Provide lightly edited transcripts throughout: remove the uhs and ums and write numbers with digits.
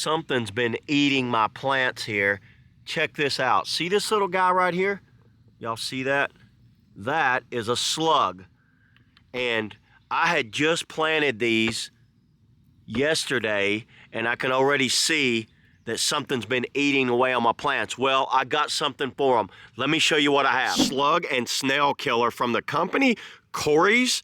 something's been eating my plants here. Check this out. See this little guy right here? Y'all see that? That is a slug. And I had just planted these yesterday, and I can already see that something's been eating away on my plants. Well, I got something for them. Let me show you what I have. Slug and snail killer from the company Corry's,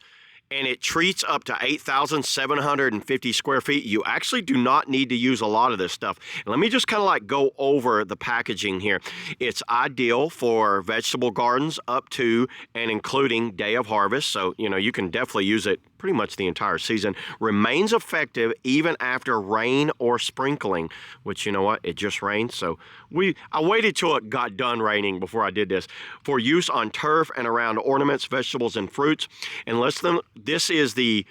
and it treats up to 8,750 square feet. You actually do not need to use a lot of this stuff. And let me just kind of like go over the packaging here. It's ideal for vegetable gardens up to and including day of harvest. So, you know, you can definitely use it pretty much the entire season. Remains effective even after rain or sprinkling, which, you know what, it just rained. So I waited till it got done raining before I did this. For use on turf and around ornaments, vegetables, and fruits. And this is the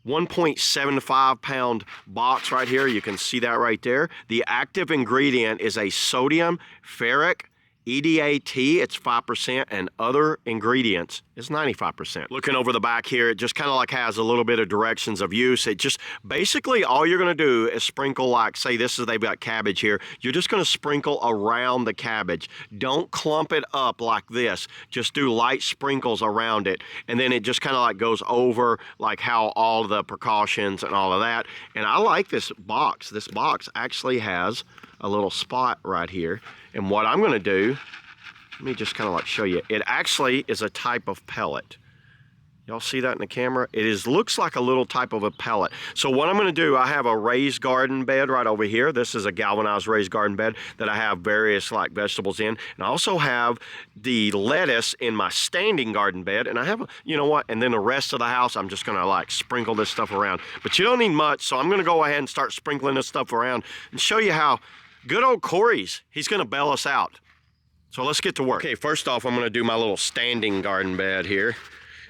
1.75 pound box right here. You can see that right there. The active ingredient is a sodium ferric EDAT, it's 5%, and other ingredients is 95%. Looking over the back here, it just kind of like has a little bit of directions of use. It just, basically all you're gonna do is sprinkle, like say they've got cabbage here. You're just gonna sprinkle around the cabbage. Don't clump it up like this. Just do light sprinkles around it. And then it just kind of like goes over like how all the precautions and all of that. And I like this box. This box actually has a little spot right here. And what I'm gonna do, let me just kind of like show you. It actually is a type of pellet. Y'all see that in the camera? It looks like a little type of a pellet. So what I'm gonna do, I have a raised garden bed right over here. This is a galvanized raised garden bed that I have various like vegetables in. And I also have the lettuce in my standing garden bed. And I have, you know what? And then the rest of the house, I'm just gonna like sprinkle this stuff around. But you don't need much, so I'm gonna go ahead and start sprinkling this stuff around and show you how good old Corry's, he's gonna bail us out. So let's get to work. Okay, first off, I'm gonna do my little standing garden bed here.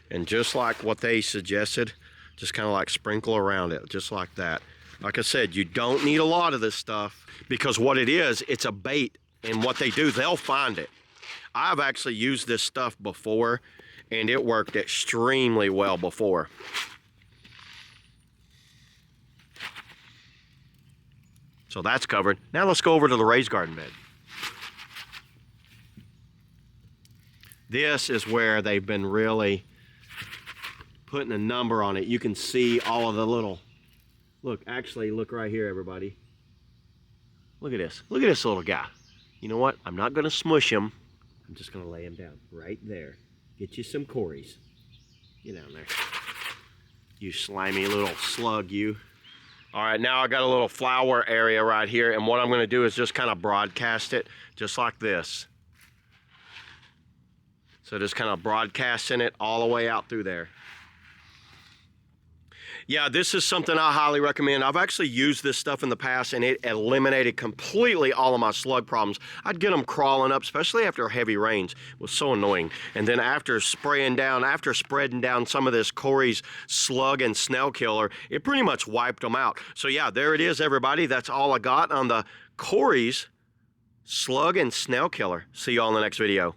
And just like what they suggested, just kind of like sprinkle around it, just like that. Like I said, you don't need a lot of this stuff because what it is, it's a bait. And what they do, they'll find it. I've actually used this stuff before and it worked extremely well before. So that's covered. Now let's go over to the raised garden bed. This is where they've been really putting a number on it. You can see all of the little, look right here, everybody. Look at this little guy. You know what? I'm not gonna smush him. I'm just gonna lay him down right there. Get you some Corry's. Get down there. You slimy little slug, you. All right, now I got a little flower area right here, and what I'm gonna do is just kind of broadcast it, just like this. So just kind of broadcasting it all the way out through there. Yeah, this is something I highly recommend. I've actually used this stuff in the past and it eliminated completely all of my slug problems. I'd get them crawling up, especially after heavy rains. It was so annoying. And then after spreading down some of this Corry's slug and snail killer, it pretty much wiped them out. So yeah, there it is, everybody. That's all I got on the Corry's slug and snail killer. See you all in the next video.